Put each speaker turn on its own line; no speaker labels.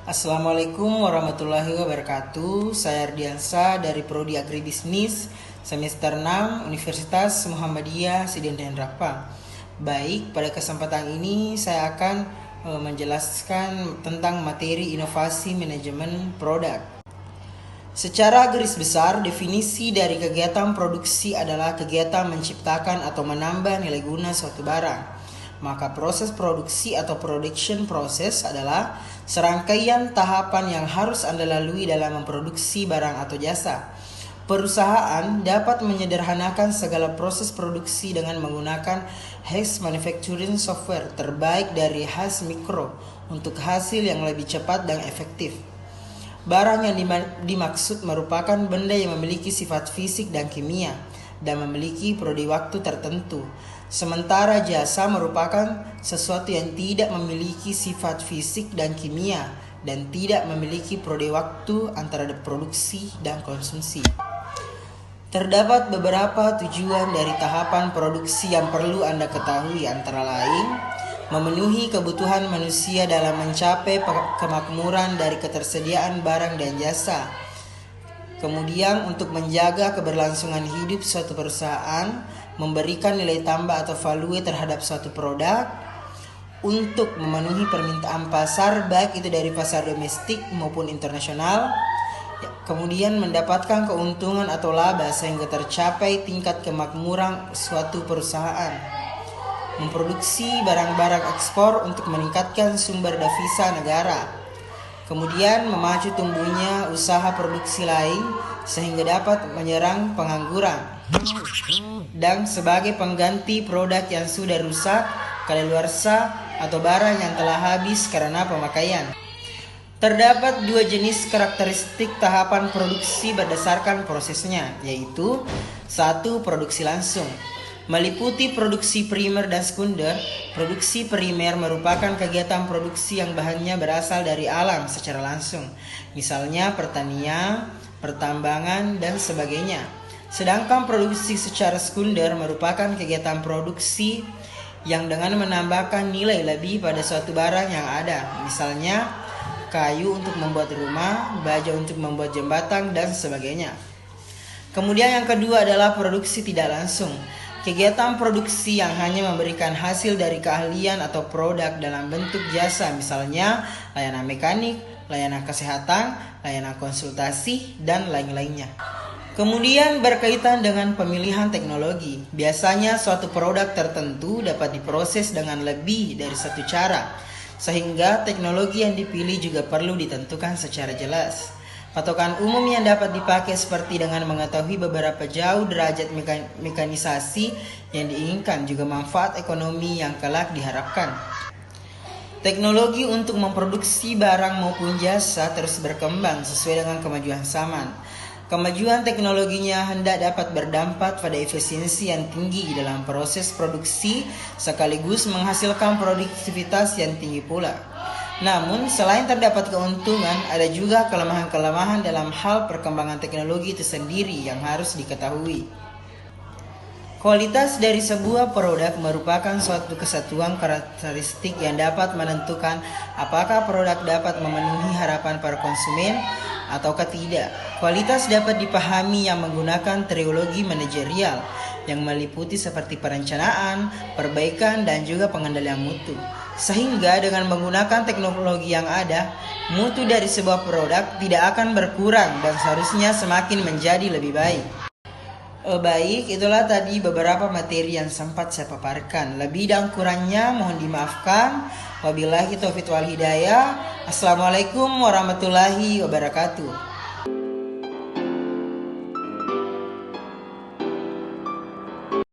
Assalamualaikum warahmatullahi wabarakatuh. Saya Ardiansa dari Prodi Agribisnis semester 6 Universitas Muhammadiyah Sidendan Rapa. Baik, pada kesempatan ini saya akan menjelaskan tentang materi inovasi manajemen produk. Secara garis besar, definisi dari kegiatan produksi adalah kegiatan menciptakan atau menambah nilai guna suatu barang. Maka proses produksi atau production process adalah serangkaian tahapan yang harus Anda lalui dalam memproduksi barang atau jasa. Perusahaan dapat menyederhanakan segala proses produksi dengan menggunakan Hash Manufacturing Software terbaik dari Hash Micro untuk hasil yang lebih cepat dan efektif. Barang yang dimaksud merupakan benda yang memiliki sifat fisik dan kimia dan memiliki periode waktu tertentu. Sementara jasa merupakan sesuatu yang tidak memiliki sifat fisik dan kimia dan tidak memiliki periode waktu antara produksi dan konsumsi. Terdapat beberapa tujuan dari tahapan produksi yang perlu Anda ketahui, antara lain memenuhi kebutuhan manusia dalam mencapai kemakmuran dari ketersediaan barang dan jasa. Kemudian untuk menjaga keberlangsungan hidup suatu perusahaan, memberikan nilai tambah atau value terhadap suatu produk, untuk memenuhi permintaan pasar baik itu dari pasar domestik maupun internasional, kemudian mendapatkan keuntungan atau laba sehingga tercapai tingkat kemakmuran suatu perusahaan, memproduksi barang-barang ekspor untuk meningkatkan sumber devisa negara, kemudian memacu tumbuhnya usaha produksi lain sehingga dapat menyerang pengangguran, dan sebagai pengganti produk yang sudah rusak, kadaluarsa, atau barang yang telah habis karena pemakaian. Terdapat dua jenis karakteristik tahapan produksi berdasarkan prosesnya, yaitu 1. Produksi langsung, meliputi produksi primer dan sekunder. Produksi primer merupakan kegiatan produksi yang bahannya berasal dari alam secara langsung, misalnya pertanian, pertambangan, dan sebagainya. Sedangkan produksi secara sekunder merupakan kegiatan produksi yang dengan menambahkan nilai lebih pada suatu barang yang ada, misalnya kayu untuk membuat rumah, baja untuk membuat jembatan, dan sebagainya. Kemudian yang kedua adalah produksi tidak langsung, kegiatan produksi yang hanya memberikan hasil dari keahlian atau produk dalam bentuk jasa, misalnya layanan mekanik, layanan kesehatan, layanan konsultasi, dan lain-lainnya. Kemudian berkaitan dengan pemilihan teknologi. Biasanya suatu produk tertentu dapat diproses dengan lebih dari satu cara, sehingga teknologi yang dipilih juga perlu ditentukan secara jelas. Patokan umum yang dapat dipakai seperti dengan mengetahui beberapa jauh derajat mekanisasi yang diinginkan, juga manfaat ekonomi yang kelak diharapkan. Teknologi untuk memproduksi barang maupun jasa terus berkembang sesuai dengan kemajuan zaman. Kemajuan teknologinya hendak dapat berdampak pada efisiensi yang tinggi dalam proses produksi sekaligus menghasilkan produktivitas yang tinggi pula. Namun, selain terdapat keuntungan, ada juga kelemahan-kelemahan dalam hal perkembangan teknologi itu sendiri yang harus diketahui. Kualitas dari sebuah produk merupakan suatu kesatuan karakteristik yang dapat menentukan apakah produk dapat memenuhi harapan para konsumen ataukah tidak. Kualitas dapat dipahami yang menggunakan teori manajerial yang meliputi seperti perencanaan, perbaikan, dan juga pengendalian mutu. Sehingga dengan menggunakan teknologi yang ada, mutu dari sebuah produk tidak akan berkurang dan seharusnya semakin menjadi lebih baik. Baik, itulah tadi beberapa materi yang sempat saya paparkan. Lebih dan kurangnya mohon dimaafkan. Wabillahi taufiq wal hidayah. Assalamualaikum warahmatullahi wabarakatuh.